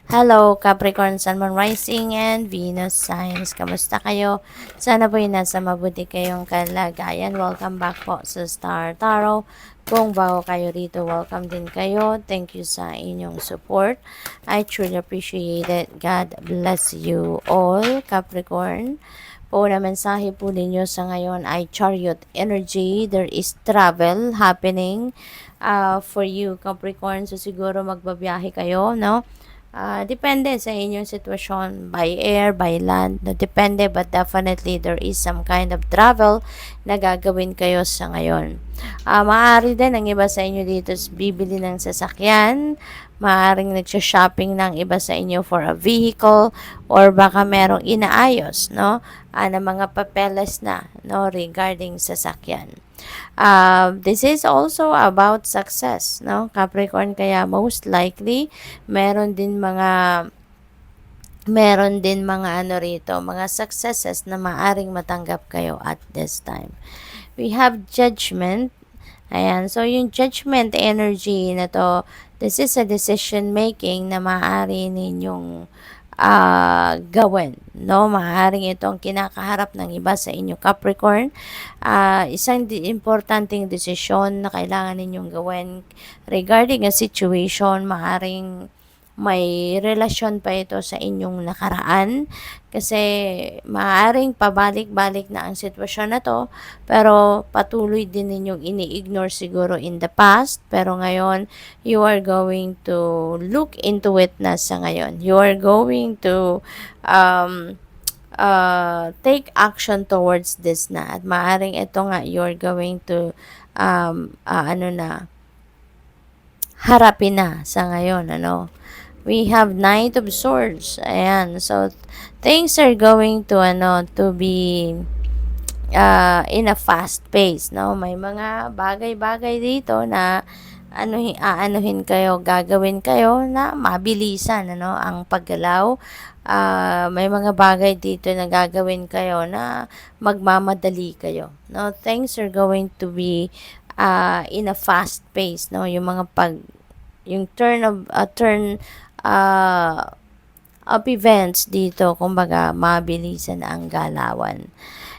Hello, Capricorn, Sun, Moon, Rising, and Venus Signs. Kamusta kayo? Sana po nasa mabuti kayong kalagayan. Welcome back po sa Star Tarot. Kung bago kayo rito, welcome din kayo. Thank you sa inyong support. I truly appreciate it. God bless you all, Capricorn. Po na mensahe po ninyo sa ngayon ay Chariot energy. There is travel happening for you, Capricorn. So siguro magbabiyahe kayo, no? Depende sa inyong sitwasyon, by air, by land, no, depende, but definitely there is some kind of travel na gagawin kayo sa ngayon. Maaari din ang iba sa inyo dito bibili ng sasakyan, maaaring nagsha-shopping ng iba sa inyo for a vehicle, or baka merong inaayos, no, na mga papeles na, no, regarding sasakyan. This is also about success, no, Capricorn, kaya most likely meron din mga ano rito, mga successes na maaring matanggap kayo at this time. We have judgment. Ayan, so yung judgment energy na to, this is a decision making na maaari ninyong gawin, no? Maaaring itong kinakaharap ng iba sa inyo, Capricorn. Isang importanteng desisyon na kailangan ninyong gawin regarding a situation. Maaaring may relasyon pa ito sa inyong nakaraan kasi maaaring pabalik-balik na ang sitwasyon na to, pero patuloy din ninyong ini-ignore siguro in the past, pero ngayon you are going to look into it na sa ngayon. You are going to take action towards this na, at maaaring ito nga you're going to harapin na sa ngayon, ano. We have Knight of Swords. Ayan. So, things are going to be in a fast pace, no? May mga bagay-bagay dito na aanuhin kayo, gagawin kayo na mabilisan, ano, ang paggalaw. May mga bagay dito na gagawin kayo na magmamadali kayo, no? Things are going to be in a fast pace, no? Yung turn of events dito, kumbaga mabilisan ang galawan.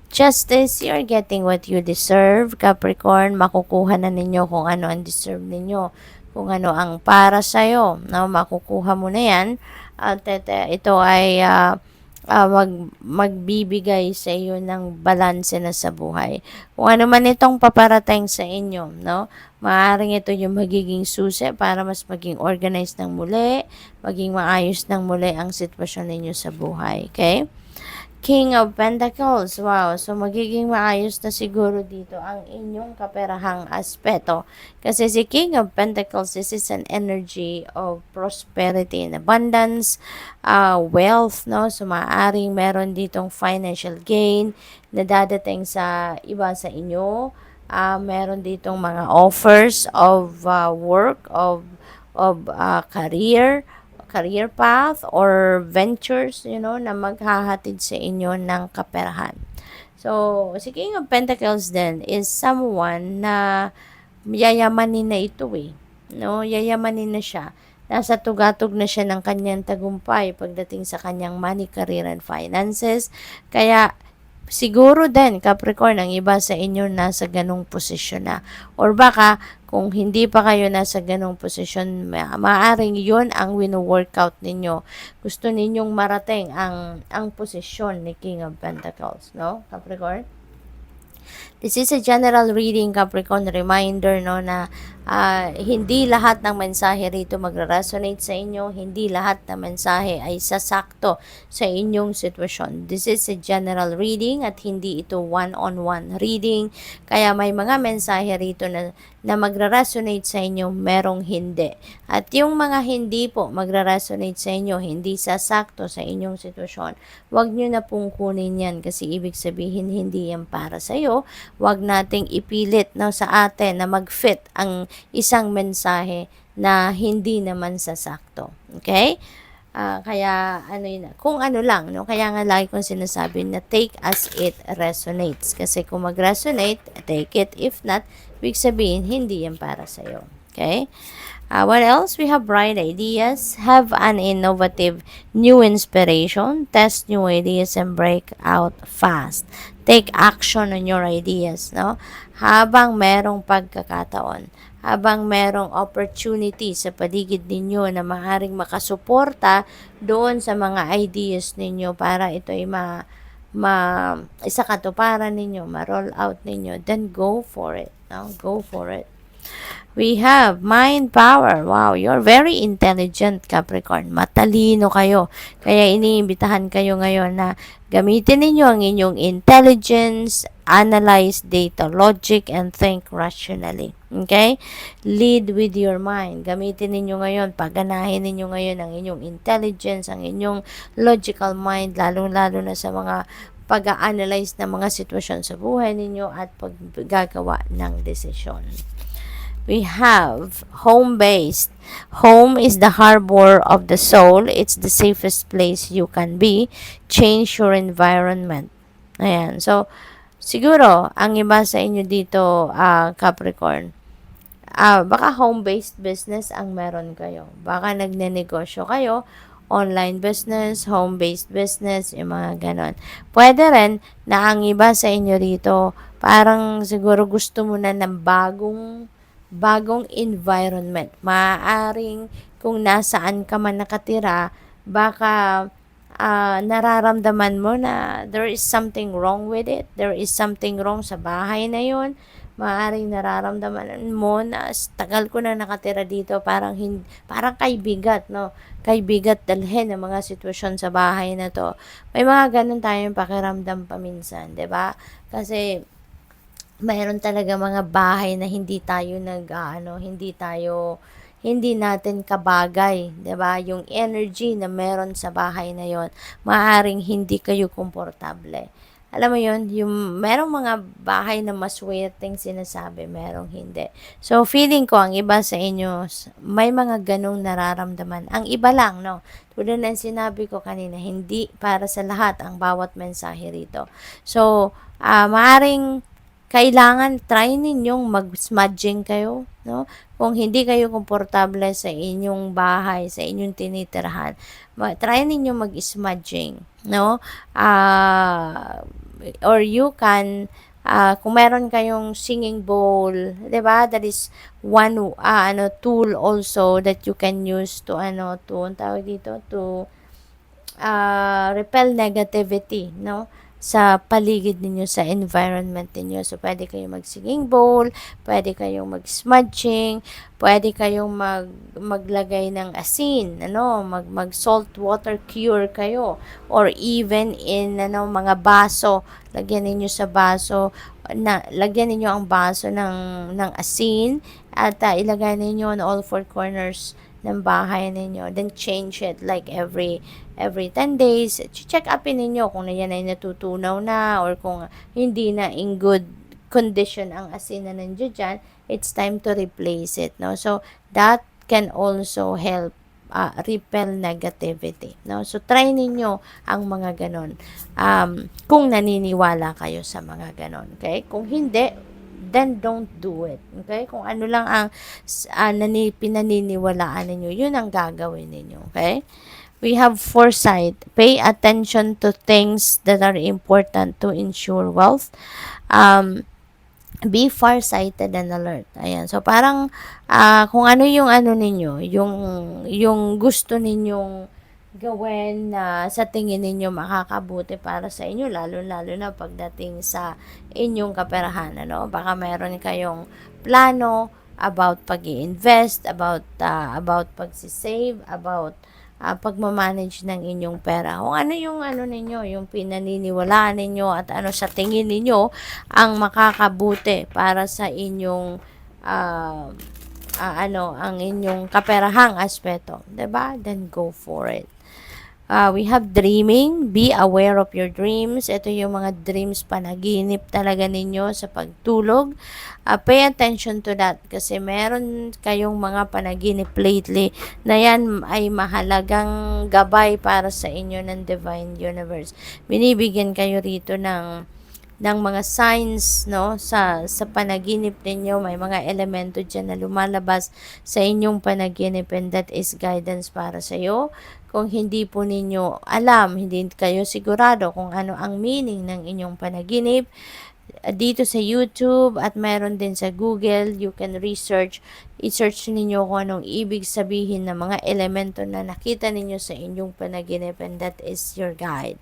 Justice, you're getting what you deserve, Capricorn. Makukuha na ninyo kung ano ang deserve ninyo, kung ano ang para sa'yo, no? Makukuha mo na yan, at ito ay magbibigay sa iyo ng balanse na sa buhay. Kung ano man itong paparating sa inyo, no? Maaaring ito yung magiging susi para mas maging organized ng muli, maging maayos ng muli ang sitwasyon ninyo sa buhay. Okay? King of Pentacles. Wow. So, magiging maayos na siguro dito ang inyong kaperahang aspeto. Kasi si King of Pentacles, this is an energy of prosperity and abundance, wealth, no? So, maaaring meron ditong financial gain na dadating sa iba sa inyo. Meron ditong mga offers of work, of career path or ventures, na maghahatid sa inyo ng kaperahan. So, si King of Pentacles then is someone na yayamanin na ito no? Yayamanin na siya. Nasa tugatog na siya ng kanyang tagumpay pagdating sa kanyang money, career, and finances. Kaya, siguro din, Capricorn, ang iba sa inyo nasa ganong posisyon na. Or baka, kung hindi pa kayo nasa ganong posisyon, maaaring yun ang wino-workout ninyo. Gusto ninyong marating ang posisyon ni King of Pentacles, no, Capricorn? This is a general reading, Capricorn. Reminder, no, na hindi lahat ng mensahe rito magre-resonate sa inyo. Hindi lahat ng mensahe ay sasakto sa inyong sitwasyon. This is a general reading at hindi ito one-on-one reading. Kaya may mga mensahe rito na magre-resonate sa inyo, merong hindi. At yung mga hindi po magre-resonate sa inyo, hindi sasakto sa inyong sitwasyon, huwag nyo na pong kunin yan kasi ibig sabihin hindi yan para sa iyo. Huwag nating ipilit, no, sa atin na mag-fit ang isang mensahe na hindi naman sasakto. Okay? Kaya kung ano lang, no? Kaya nga lagi kong sinasabi na take as it resonates. Kasi kung mag-resonate, take it. If not, ibig sabihin, hindi yan para sa'yo. Okay? What else? We have bright ideas, have an innovative new inspiration, test new ideas, and break out fast. Take action on your ideas, no? Habang merong pagkakataon, habang merong opportunity sa paligid ninyo na maaaring makasuporta doon sa mga ideas ninyo para ito ay isa katuparan ninyo, ma-roll out ninyo, then go for it, no? Go for it. We have mind power. Wow, you're very intelligent, Capricorn. Matalino kayo. Kaya iniimbitahan kayo ngayon na gamitin ninyo ang inyong intelligence, analyze data, logic, and think rationally. Okay? Lead with your mind. Gamitin ninyo ngayon, pagganahin ninyo ngayon ang inyong intelligence, ang inyong logical mind, lalong-lalo na sa mga pag-analyze ng mga sitwasyon sa buhay ninyo at paggagawa ng desisyon. We have home-based. Home is the harbor of the soul. It's the safest place you can be. Change your environment. Ayan. So, siguro, ang iba sa inyo dito, Capricorn, baka home-based business ang meron kayo. Baka nagnenegosyo kayo, online business, home-based business, yung mga ganon. Pwede rin na ang iba sa inyo rito, parang siguro gusto mo na ng bagong environment. Maaaring kung nasaan ka man nakatira, baka nararamdaman mo na there is something wrong with it. There is something wrong sa bahay na yun. Maaaring nararamdaman mo na tagal ko na nakatira dito, parang kaibigat, no? Kaibigat dalhin ang mga sitwasyon sa bahay na to. May mga ganun tayong pakiramdam paminsan, 'di ba? Kasi mayroon talaga mga bahay na hindi natin kabagay, 'di ba? Yung energy na meron sa bahay na 'yon, maaring hindi kayo komportable. Alam mo 'yon, yung merong mga bahay na maswerteng sinasabi, merong hindi. So, feeling ko ang iba sa inyo, may mga ganong nararamdaman. Ang iba lang, no? Tulad ng sinabi ko kanina, hindi para sa lahat ang bawat mensahe rito. So, maaring kailangan try ninyong mag-smudging kayo, no? Kung hindi kayo komportable sa inyong bahay, sa inyong tinitirahan, try ninyong mag-smudging, no? Or you can, kung meron kayong singing bowl, 'di ba? That is one tool also that you can use to tawag dito, to repel negativity, no? Sa paligid ninyo, sa environment ninyo. So, pwede kayong mag-singing bowl, pwede kayong mag-smudging, pwede kayong maglagay ng asin, mag-salt water cure kayo, or even in, mga baso, lagyan ninyo sa baso, lagyan ninyo ang baso ng asin, at ilagay ninyo on all four corners ng bahay ninyo. Then, change it like every 10 days. Check upin ninyo kung yan ay natutunaw na or kung hindi na in good condition ang asin na nandiyo dyan. It's time to replace it, no? So, that can also help repel negativity, no? So, try ninyo ang mga ganon. Kung naniniwala kayo sa mga ganon, okay? Kung hindi, then don't do it. Okay? Kung ano lang ang pinaniniwalaan ninyo, yun ang gagawin ninyo. Okay? We have foresight. Pay attention to things that are important to ensure wealth. Be farsighted and alert. Ayan. So, parang kung ano yung ninyo, yung gusto ninyong gawin na sa tingin ninyo makakabuti para sa inyo, lalo-lalo na pagdating sa inyong kaperahan, Baka meron kayong plano about pag-i-invest, about pag-save, about pagmamanage ng inyong pera. Kung ano yung ninyo, yung pinaniniwalaan ninyo at ano sa tingin ninyo ang makakabuti para sa inyong ang inyong kaperahang aspeto, 'di ba? Then go for it. We have dreaming. Be aware of your dreams. Ito yung mga dreams, panaginip talaga ninyo sa pagtulog. Pay attention to that kasi meron kayong mga panaginip lately na yan ay mahalagang gabay para sa inyo ng Divine Universe. Binibigyan kayo rito ng ng mga signs, no, sa panaginip ninyo. May mga elemento dyan na lumalabas sa inyong panaginip, and that is guidance para sa iyo. Kung hindi po ninyo alam, hindi kayo sigurado kung ano ang meaning ng inyong panaginip, dito sa YouTube at meron din sa Google, you can i-search ninyo kung anong ibig sabihin ng mga elemento na nakita ninyo sa inyong panaginip, and that is your guide.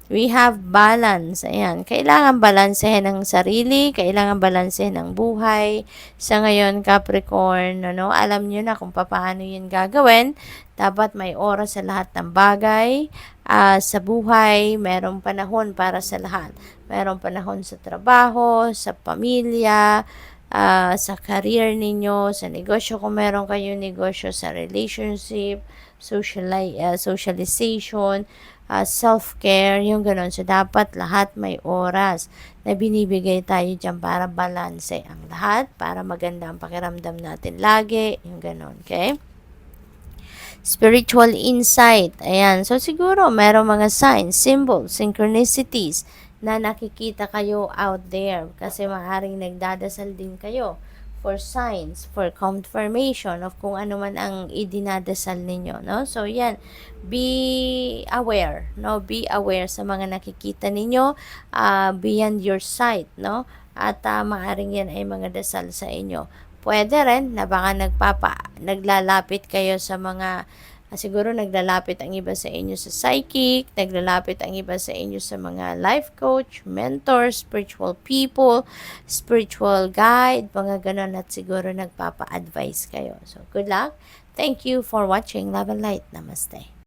We have balance. Ayan. Kailangan balansehin ang sarili, kailangan balansehin ang buhay. Sa ngayon, Capricorn, ano, alam nyo na kung paano yun gagawin. Dapat may oras sa lahat ng bagay. Sa buhay, merong panahon para sa lahat. Merong panahon sa trabaho, sa pamilya, sa career ninyo, sa negosyo kung meron kayong negosyo, sa relationship, socialization, self-care, yung ganun. So, dapat lahat may oras na binibigay tayo dyan para balanse ang lahat, para maganda ang pakiramdam natin lagi, yung ganun, okay? Spiritual insight, ayan. So, siguro, merong mga signs, symbols, synchronicities na nakikita kayo out there kasi maaaring nagdadasal din kayo for signs, for confirmation of kung ano man ang idinadasal ninyo, no? So, yan, be aware, no? Be aware sa mga nakikita ninyo, beyond your sight, no? At maaaring yan ay mga dasal sa inyo. Pwede rin na baka naglalapit kayo sa mga siguro naglalapit ang iba sa inyo sa psychic, naglalapit ang iba sa inyo sa mga life coach, mentor, spiritual people, spiritual guide, mga ganun, at siguro nagpapa-advise kayo. So, good luck. Thank you for watching. Love and light. Namaste.